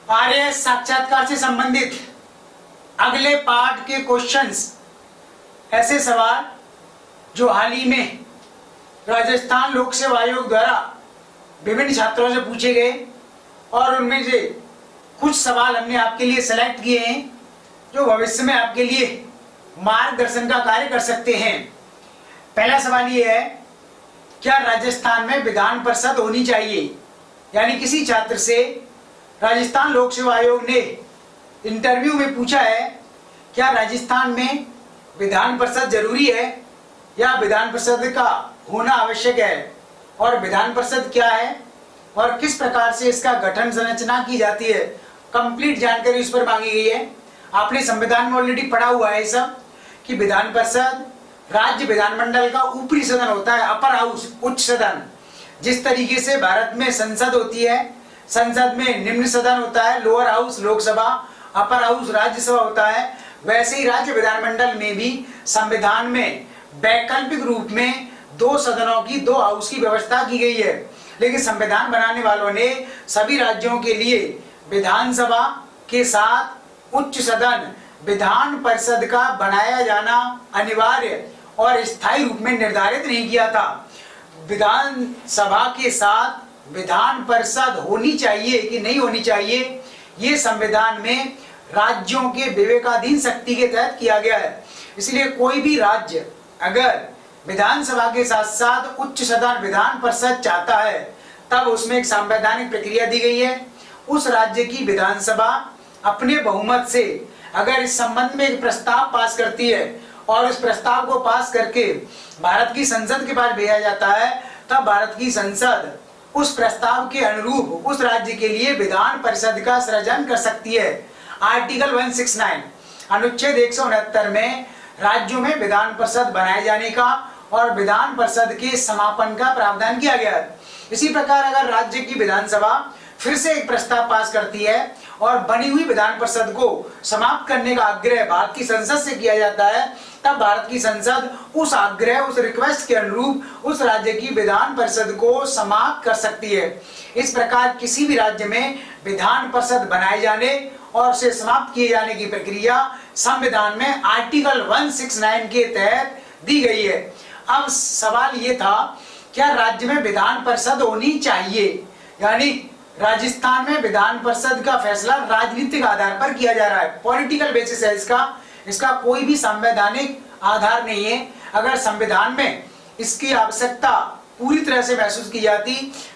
RAS साक्षात्कार से संबंधित अगले पार्ट के क्वेश्चंस, ऐसे सवाल जो हाल ही में राजस्थान लोक सेवा आयोग द्वारा विभिन्न छात्रों से पूछे गए और उनमें से कुछ सवाल हमने आपके लिए सेलेक्ट किए हैं जो भविष्य में आपके लिए मार्गदर्शन का कार्य कर सकते हैं। पहला सवाल ये है, क्या राजस्थान में विधान परिषद होनी चाहिए? यानी किसी छात्र से राजस्थान लोक सेवा आयोग ने इंटरव्यू में पूछा है, क्या राजस्थान में विधान परिषद जरूरी है या विधान परिषद का होना आवश्यक है, और विधान परिषद क्या है और किस प्रकार से इसका गठन संरचना की जाती है, कंप्लीट जानकारी उस पर मांगी गई है। आपने संविधान में ऑलरेडी पढ़ा हुआ है सब कि विधान परिषद राज्य विधानमंडल का ऊपरी सदन होता है, अपर हाउस, उच्च सदन। जिस तरीके से भारत में संसद होती है, संसद में निम्न सदन होता है, lower house Lok Sabha, upper house Rajya Sabha होता है, वैसे ही राज्य विधानमंडल में भी संविधान में वैकल्पिक रूप में दो सदनों की, दो हाउस की व्यवस्था की गई है। लेकिन संविधान बनाने वालों ने सभी राज्यों के लिए विधानसभा के साथ उच्च सदन विधान परिषद का बनाया जाना अनिवार्य और स्थायी रूप में निर्धारित नहीं किया था। विधानसभा के साथ विधान परिषद होनी चाहिए कि नहीं होनी चाहिए, ये संविधान में राज्यों के विवेकाधीन शक्ति के तहत किया गया है। इसलिए कोई भी राज्य अगर विधानसभा के साथ साथ उच्च सदन विधान परिषद चाहता है, तब उसमें एक संवैधानिक प्रक्रिया दी गई है। उस राज्य की विधानसभा अपने बहुमत से अगर इस संबंध में एक प्रस्ताव पास करती है और उस प्रस्ताव को पास करके भारत की संसद के पास भेजा जाता है, तब भारत की संसद उस प्रस्ताव के अनुरूप उस राज्य के लिए विधान परिषद का सृजन कर सकती है। आर्टिकल 169 अनुच्छेद 169 में राज्यों में विधान परिषद बनाए जाने का और विधान परिषद के समापन का प्रावधान किया गया है। इसी प्रकार अगर राज्य की विधानसभा फिर से एक प्रस्ताव पास करती है और बनी हुई विधान परिषद को समाप्त करने का आग्रह भारत की संसद से किया जाता है, तब भारत की संसद उस आग्रह, उस रिक्वेस्ट के अनुरूप उस राज्य की विधान परिषद को समाप्त कर सकती है। इस प्रकार किसी भी राज्य में विधान परिषद बनाए जाने और उसे समाप्त किए जाने की प्रक्रिया संविधान में आर्टिकल 169 के तहत दी गई है। अब सवाल ये था, क्या राज्य में विधान परिषद होनी चाहिए? यानी राजस्थान में विधान परिषद का फैसला राजनीतिक आधार पर किया जा रहा है, पॉलिटिकल बेसिस है इसका कोई भी संवैधानिक आधार नहीं है। अगर संविधान में इसकी आवश्यकता पूरी तरह से महसूस की जाती,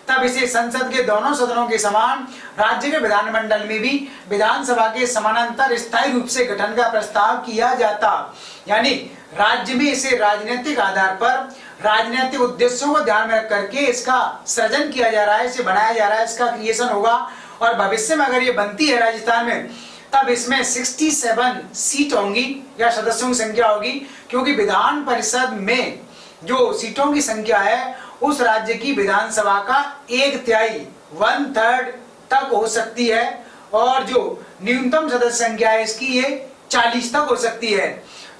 तब इसे संसद के दोनों सदनों के समान राज्य के विधानमंडल में भी विधानसभा के समानांतर स्थायी रूप से गठन का प्रस्ताव किया जाता। यानी राज्य में इसे राजनीतिक आधार पर राजनीतिक उद्देश्यों को ध्यान में रख करके इसका सृजन किया जा रहा है, इसे बनाया जा रहा है, इसका क्रिएशन होगा। और भविष्य में अगर ये बनती है राजस्थान में, तब इसमें 67 सीट होंगी या सदस्यों की संख्या होगी, क्योंकि विधान परिषद में जो सीटों की संख्या है उस राज्य की विधानसभा का 1/3 1/3 तक हो सकती है, और जो न्यूनतम सदस्य संख्या है इसकी ये 40 तक हो सकती है।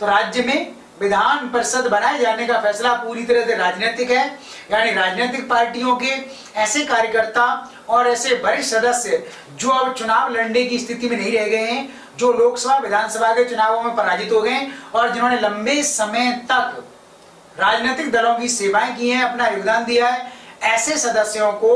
तो राज्य में विधान परिषद बनाए जाने का फैसला पूरी तरह से राजनीतिक है। यानी राजनीतिक पार्टियों के ऐसे कार्यकर्ता और ऐसे वरिष्ठ सदस्य जो अब चुनाव लड़ने की स्थिति में नहीं रह गए हैं, जो लोकसभा विधानसभा के चुनावों में पराजित हो गए और जिन्होंने लंबे समय तक राजनीतिक दलों की सेवाएं की हैं, अपना योगदान दिया है, ऐसे सदस्यों को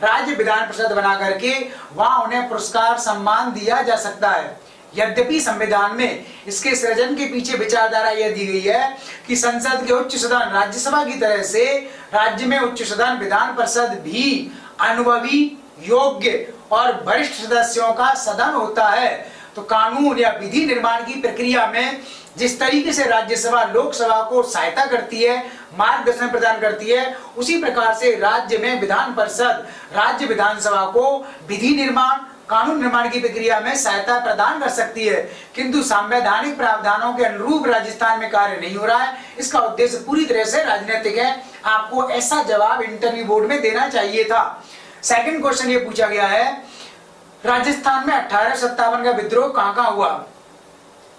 राज्य विधान परिषद बना करके वहां उन्हें पुरस्कार सम्मान दिया जा सकता है। यद्यपि संविधान में इसके सृजन के पीछे विचारधारा यह दी गई है कि संसद के उच्च सदन राज्यसभा की तरह से राज्य में उच्च सदन विधान परिषद भी अनुभवी, योग्य और वरिष्ठ सदस्यों का सदन होता है। तो कानून या विधि निर्माण की प्रक्रिया में जिस तरीके से राज्यसभा लोकसभा को सहायता करती है, मार्गदर्शन प्रदान करती है, उसी प्रकार से राज्य में विधान परिषद राज्य विधानसभा को विधि निर्माण, कानून निर्माण की प्रक्रिया में सहायता प्रदान कर सकती है। किंतु संवैधानिक प्रावधानों के अनुरूप राजस्थान में कार्य नहीं हो रहा है। इसका उद्देश्य पूरी तरह से राजनीतिक है। आपको ऐसा जवाब इंटरव्यू बोर्ड में देना चाहिए था। सेकंड क्वेश्चन ये पूछा गया है, राजस्थान में 1857 का विद्रोह कहां हुआ?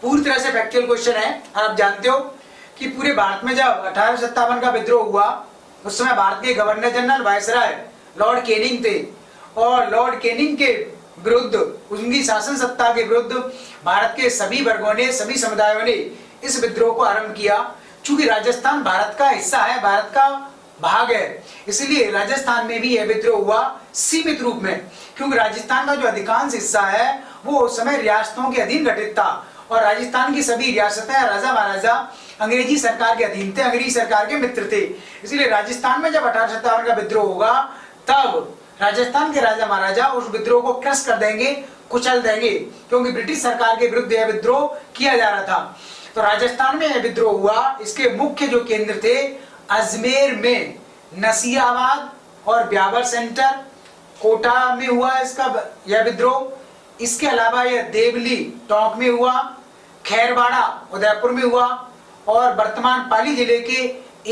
पूरी तरह से फैक्चुअल क्वेश्चन है। आप जानते हो कि पूरे भारत में जब 1857 का विद्रोह हुआ, उस समय भारत के governor general viceroy Lord Canning थे, और लॉर्ड कैनिंग के विरुद्ध, उनकी शासन सत्ता के विरुद्ध भारत के सभी वर्गों ने, सभी समुदायों ने इस विद्रोह को आरंभ किया। चूंकि राजस्थान भारत का हिस्सा है, भारत का भाग है, इसलिए राजस्थान में भी यह विद्रोह हुआ सीमित रूप में, क्योंकि राजस्थान का जो अधिकांश हिस्सा है वो उस समय रियासतों के अधीन गठित था और राजस्थान की सभी रियासतें राजा महाराजा अंग्रेजी सरकार के अधीन थे, अंग्रेजी सरकार के मित्र थे। इसलिए राजस्थान में जब 1857 का विद्रोह होगा तब राजस्थान के राजा महाराजा उस विद्रोह को क्रश कर देंगे, कुचल देंगे, क्योंकि ब्रिटिश सरकार के विरुद्ध यह विद्रोह किया जा रहा था। तो राजस्थान में यह विद्रोह हुआ। इसके मुख्य जो केंद्र थे अजमेर में, नसीराबाद और ब्यावर सेंटर, कोटा में हुआ इसका यह विद्रोह। इसके अलावा यह देवली टोंक में हुआ, खैरवाड़ा उदयपुर में हुआ और वर्तमान पाली जिले के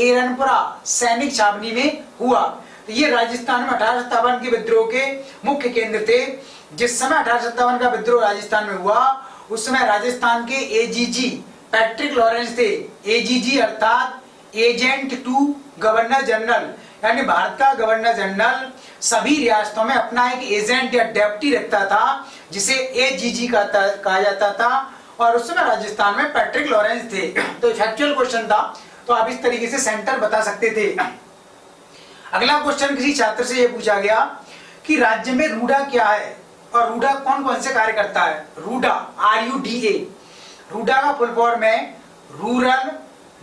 एरनपुरा सैनिक छावनी में हुआ। तो ये राजस्थान में 1857 के विद्रोह के मुख्य केंद्र थे। जिस समय 1857 का विद्रोह राजस्थान में हुआ उस समय राजस्थान के एजीजी पैट्रिक लॉरेंस थे। एजीजी अर्थात एजेंट टू गवर्नर जनरल, यानी भारत का गवर्नर जनरल सभी रियासतों में अपना एक एजेंट या डेप्टी रखता था, जिसे एजीजी कहा जाता था। और उस समय राजस्थान में पैट्रिक लॉरेंस थे। तो फैक्चुअल क्वेश्चन था, तो आप इस तरीके से सेंटर बता सकते थे। अगला क्वेश्चन किसी छात्र से यह पूछा गया कि राज्य में रूडा क्या है और रूडा कौन कौन से कार्य करता है। रूडा, RUDA, रूडा का फुल फॉर्म है rural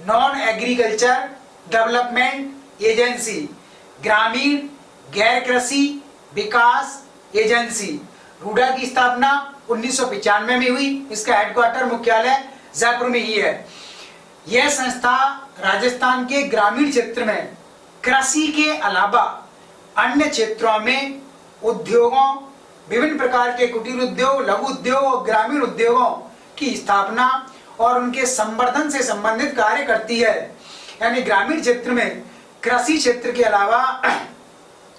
non agriculture development agency, ग्रामीण गैर कृषि विकास एजेंसी। रूडा की स्थापना 1995 में हुई। इसका हेडक्वार्टर मुख्यालय जयपुर में ही है। यह संस्था राजस्थान के ग्रामीण क्षेत्र में कृषि के अलावा अन्य क्षेत्रों में उद्योगों, विभिन्न प्रकार के कुटीर उद्योग, लघु उद्योग और ग्रामीण उद्योगों की स्थापना और उनके संवर्धन से संबंधित कार्य करती है। यानी ग्रामीण क्षेत्र में कृषि क्षेत्र के अलावा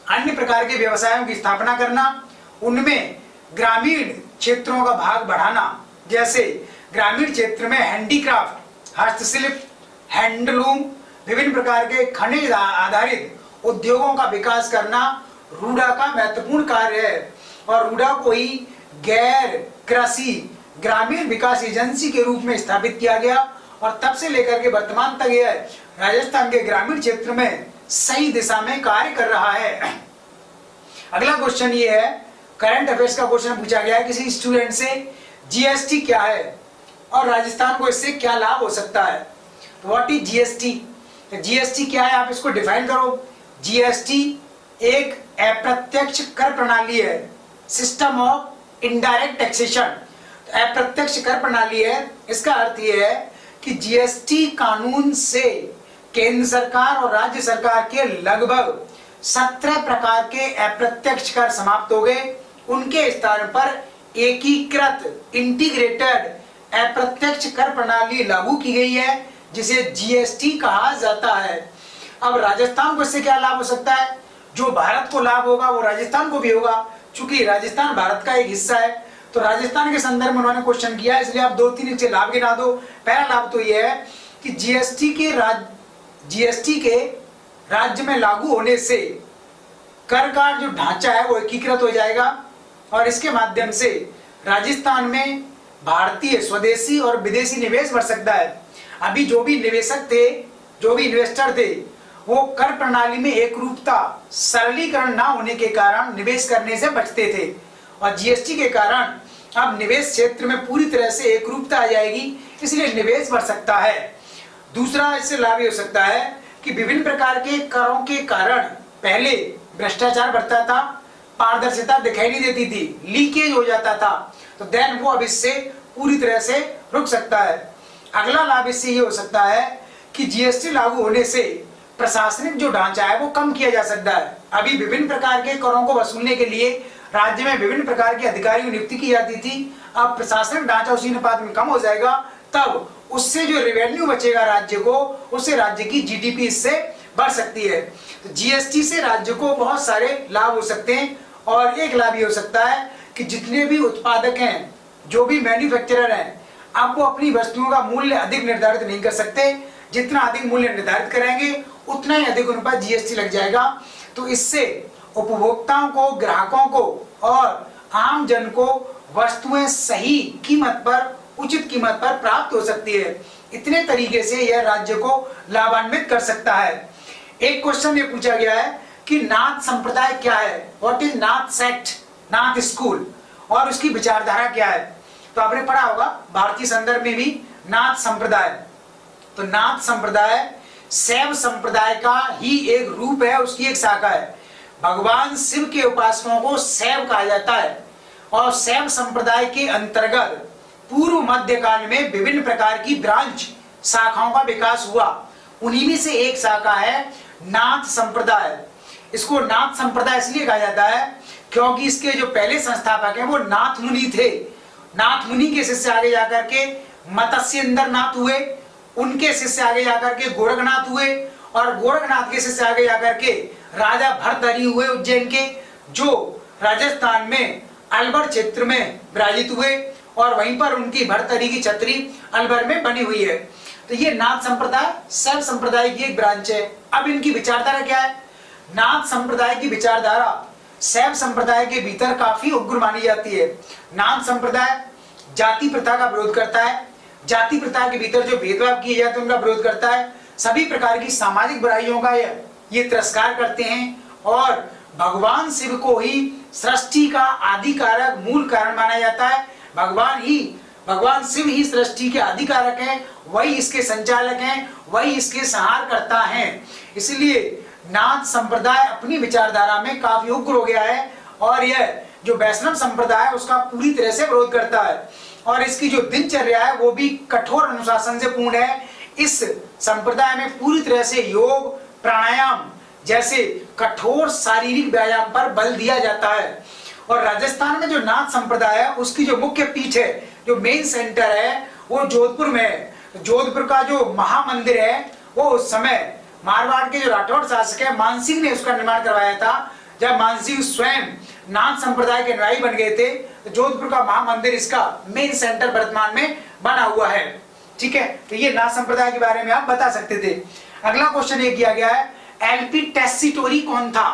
अन्य प्रकार के व्यवसायों की स्थापना करना, उनमें ग्रामीण क्षेत्रों का भाग बढ़ाना, जैसे ग्रामीण क्षेत्र में हैंडीक्राफ्ट, हस्तशिल्प, हैंडलूम, विभिन्न प्रकार के खनिज आधारित उद्योगों का विकास करना रूडा का महत्वपूर्ण कार्य है। और रूडा को ही गैर कृषि ग्रामीण विकास एजेंसी के रूप में स्थापित किया गया और तब से लेकर के वर्तमान तक यह राजस्थान के ग्रामीण क्षेत्र में सही दिशा में कार्य कर रहा है। अगला क्वेश्चन ये है, करंट अफेयर्स का क्वेश्चन पूछा गया है किसी स्टूडेंट से, जीएसटी क्या है और राजस्थान को इससे क्या लाभ हो सकता है। What is GST? जीएसटी क्या है, आप इसको डिफाइन करो। जीएसटी एक अप्रत्यक्ष कर प्रणाली है, सिस्टम ऑफ इनडायरेक्ट टैक्सेशन। अप्रत्यक्ष कर प्रणाली है। इसका अर्थ यह है कि जीएसटी कानून से केंद्र सरकार और राज्य सरकार के लगभग 17 प्रकार के अप्रत्यक्ष कर समाप्त हो गए। उनके स्थान पर एकीकृत इंटीग्रेटेड अप्रत्यक्ष कर प्रणाली लागू की गई है, जिसे जीएसटी कहा जाता है। अब राजस्थान को इससे क्या लाभ हो सकता है? जो भारत को लाभ होगा वो राजस्थान को भी होगा, चूंकि राजस्थान भारत का एक हिस्सा है। तो राजस्थान के संदर्भ में उन्होंने क्वेश्चन किया, इसलिए आप 2-3 इससे लाभ गिना दो। पहला लाभ तो यह है कि जीएसटी के राज्य में लागू होने से कर का जो ढांचा है वो एकीकृत हो जाएगा और इसके माध्यम से राजस्थान में भारतीय स्वदेशी और विदेशी निवेश बढ़ सकता है। अभी जो भी निवेशक थे, जो भी इन्वेस्टर थे, वो कर प्रणाली में एक रूपता, सरलीकरण ना होने के कारण निवेश करने से बचते थे और जीएसटी के कारण अब निवेश क्षेत्र में पूरी तरह से एक रूपता आ जाएगी, इसलिए निवेश बढ़ सकता है। दूसरा इससे लाभ ये हो सकता है कि विभिन्न प्रकार के करों के कारण पहले भ्रष्टाचार बढ़ता था, पारदर्शिता दिखाई नहीं देती थी, लीकेज हो जाता था, तो देन वो अब इससे पूरी तरह से रुक सकता है। अगला लाभ इससे ये हो सकता है कि जीएसटी लागू होने से प्रशासनिक जो ढांचा है वो कम किया जा सकता है। अभी विभिन्न प्रकार के करों को वसूलने के लिए राज्य में विभिन्न प्रकार के अधिकारियों की नियुक्ति की जाती थी, अब प्रशासनिक ढांचा उसी अनुपात में कम हो जाएगा, तब उससे जो रेवेन्यू बचेगा राज्य को, उससे राज्य की जीडीपी इससे बढ़ सकती है। तो जीएसटी से राज्य को बहुत सारे लाभ हो सकते हैं और एक लाभ ये हो सकता है कि जितने भी उत्पादक हैं, जो भी मैन्युफैक्चरर हैं, अब वो अपनी वस्तुओं का मूल्य अधिक निर्धारित नहीं कर सकते। जितना अधिक मूल्य निर्धारित करेंगे उतना ही अधिक उन पर जीएसटी लग जाएगा। तो इससे उपभोक्ताओं को, ग्राहकों को और आम जन को वस्तुएं सही कीमत पर, उचित कीमत पर प्राप्त हो सकती है। इतने तरीके से यह राज्य को लाभान्वित कर सकता है। एक क्वेश्चन ये पूछा गया है कि नाथ संप्रदाय क्या है, what is Nath sect, Nath school, और उसकी विचारधारा क्या है। तो आपने पढ़ा होगा भारतीय संदर्भ में भी नाथ संप्रदाय। तो नाथ संप्रदाय शैव संप्रदाय का ही एक रूप है, उसकी एक शाखा है। भगवान शिव के उपासकों को शैव कहा जाता है और शैव संप्रदाय के अंतर्गत पूर्व मध्य काल में विभिन्न प्रकार की ब्रांच शाखाओं का विकास हुआ। उन्हीं में से एक शाखा है नाथ संप्रदाय। इसको नाथ संप्रदाय इसलिए कहा जाता है क्योंकि इसके जो पहले संस्थापक हैं वो नाथ मुनि थे। नाथ मुनि के शिष्य आगे जाकर के मत्स्येंद्र नाथ हुए, उनके शिष्य आगे जाकर के गोरखनाथ हुए, और गोरखनाथ के शिष्य आगे जाकर के राजा भर्तहरि हुए उज्जैन के, जो राजस्थान में अलवर क्षेत्र में विराजित हुए, और वहीं पर उनकी भर्तहरि की छतरी अलवर में बनी हुई है। तो ये नाथ संप्रदाय शैव संप्रदाय की एक ब्रांच है। अब इनकी विचारधारा क्या है? नाथ संप्रदाय की विचारधारा शैव संप्रदाय के भीतर काफी उग्र मानी जाती है। नाथ संप्रदाय जाति प्रथा का विरोध करता है, जाति प्रथा के भीतर जो भेदभाव किए जाते हैं उनका विरोध करता है, सभी प्रकार की सामाजिक बुराइयों का ये तिरस्कार करते हैं, और भगवान शिव को ही सृष्टि का आदि कारक मूल कारण माना जाता है। भगवान शिव ही सृष्टि के आधिकारक हैं, वही इसके संचालक हैं, वही इसके संहार करता है। इसलिए नाथ संप्रदाय अपनी विचारधारा में काफी उग्र हो गया है, और यह जो वैष्णव संप्रदाय है उसका पूरी तरह से विरोध करता है, और इसकी जो दिनचर्या है वो भी कठोर अनुशासन से पूर्ण है। इस संप्रदाय में पूरी तरह से योग, प्राणायाम जैसे कठोर शारीरिक व्यायाम पर बल दिया जाता है। और राजस्थान में जो नाथ संप्रदाय है उसकी जो मुख्य पीठ है, जो मेन सेंटर है, वो जोधपुर में है। जोधपुर का जो महामंदिर है वो उस समय मारवाड़ के जो राठौड़ शासक है मानसिंह ने उसका निर्माण करवाया था। जब मानसिंह स्वयं नाथ संप्रदाय के अनुयायी बन गए थे तो जोधपुर का महामंदिर इसका मेन सेंटर वर्तमान में बना हुआ है। ठीक है, तो ये नाथ संप्रदाय के बारे में आप बता सकते थे। अगला क्वेश्चन ये किया गया है, एलपी टेस्सीटोरी कौन था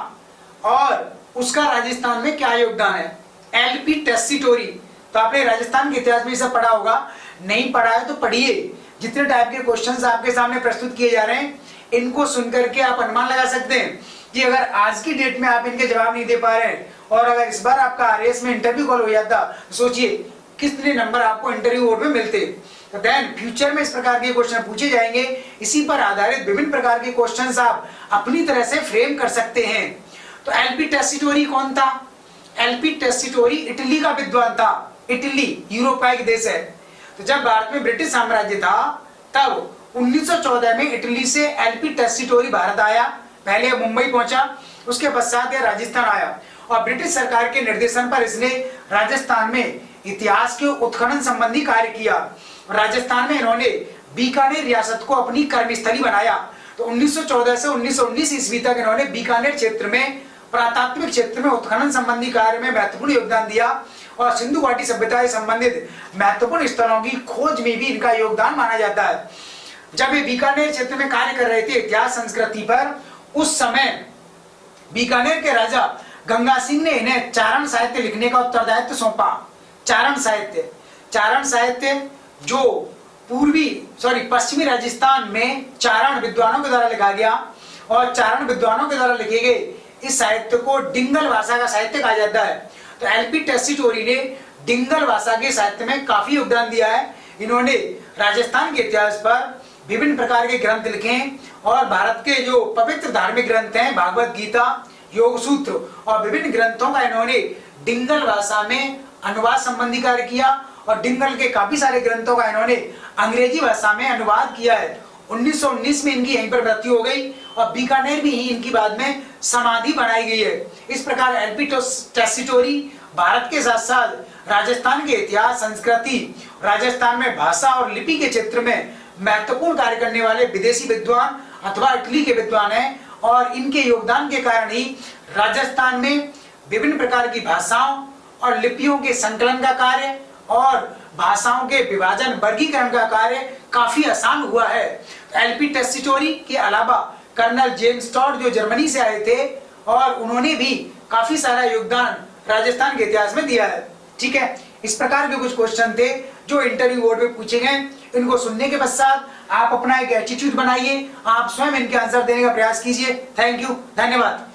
और उसका राजस्थान में क्या योगदान है? एलपी टेस्सीटोरी, तो आपने राजस्थान के इतिहास में सब पढ़ा होगा, नहीं पढ़ा है तो पढ़िए। जितने टाइप के क्वेश्चंस आपके सामने प्रस्तुत किए जा रहे हैं इनको सुनकर के आप अनुमान लगा सकते हैं कि अगर आज की डेट में आप इनके जवाब नहीं दे पा रहे हैं, और अगर इस बार आपका आरएएस में इंटरव्यू कॉल हो जाता तो सोचिए कितने नंबर आपको इंटरव्यू बोर्ड में मिलते। तो देन फ्यूचर में इस प्रकार के क्वेश्चन पूछे जाएंगे, इसी पर आधारित विभिन्न प्रकार के क्वेश्चंस आप अपनी तरह से फ्रेम कर सकते हैं। तो एलपी टेस्सीटोरी कौन था? एलपी टेस्सीटोरी इटली का विद्वान था। इटली यूरोप का एक देश है। तो जब भारत में ब्रिटिश साम्राज्य था तब 1914 में इटली से एलपी टेस्सीटोरी भारत आया। पहले मुंबई पहुंचा, उसके पश्चात यह राजस्थान आया, और ब्रिटिश सरकार के निर्देशन पर इसने राजस्थान में इतिहास के उत्खनन संबंधी कार्य किया। राजस्थान में इन्होंने बीकानेर रियासत को अपनी कर्मस्थली बनाया। तो 1914 से 1919 ईस्वी तक इन्होंने बीकानेर क्षेत्र में, पुरातात्विक क्षेत्र में उत्खनन संबंधी कार्य में महत्वपूर्ण योगदान दिया, और सिंधु घाटी सभ्यता से संबंधित महत्वपूर्ण स्थलों की खोज में भी इनका योगदान माना जाता है। जब ये बीकानेर क्षेत्र में कार्य कर रहे थे इतिहास संस्कृति पर, उस समय बीकानेर के राजा गंगा सिंह ने इन्हें चारण साहित्य लिखने का उत्तरदायित्व सौंपा। चारण साहित्य जो पश्चिमी राजस्थान में चारण विद्वानों के द्वारा लिखा गया, और चारण विद्वानों के द्वारा लिखे गए इस साहित्य को डिंगल भाषा का साहित्य कहा जाता है। तो एलपी टेस्सीटोरी ने डिंगल भाषा के साहित्य में काफी योगदान दिया है। इन्होंने राजस्थान के इतिहास पर विभिन्न प्रकार के ग्रंथ लिखे, और भारत के जो पवित्र धार्मिक ग्रंथ हैं, भागवत गीता, योग सूत्र और विभिन्न ग्रंथों का इन्होंने डिंगल भाषा में अनुवाद संबंधी कार्य किया, और डिंगल के काफी सारे ग्रंथों का इन्होंने अंग्रेजी भाषा में अनुवाद किया है। 1919 में इनकी यहीं पर मृत्यु हो गई, और बीकानेर में ही इनकी बाद में समाधि बनाई गई है। इस प्रकार एलपी टेस्सीटोरी भारत के साथ साथ राजस्थान के इतिहास, संस्कृति, राजस्थान में भाषा और लिपि के क्षेत्र में महत्वपूर्ण कार्य करने वाले विदेशी विद्वान अथवा इटली के विद्वान हैं, और इनके योगदान के कारण ही राजस्थान में विभिन्न प्रकार की भाषाओं और लिपियों के संकलन का कार्य और भाषाओं के विभाजन, वर्गीकरण का कार्य काफी आसान हुआ है। एलपी टेस्सीटोरी के अलावा कर्नल जेम्स टॉड जो जर्मनी से आए थे, और उन्होंने भी काफी सारा योगदान राजस्थान के इतिहास में दिया है। ठीक है, इस प्रकार के कुछ क्वेश्चन थे जो इंटरव्यू बोर्ड में पूछे गए। इनको सुनने के पश्चात आप अपना एक एटीट्यूड बनाइए, आप स्वयं इनके आंसर देने का प्रयास कीजिए। थैंक यू, धन्यवाद।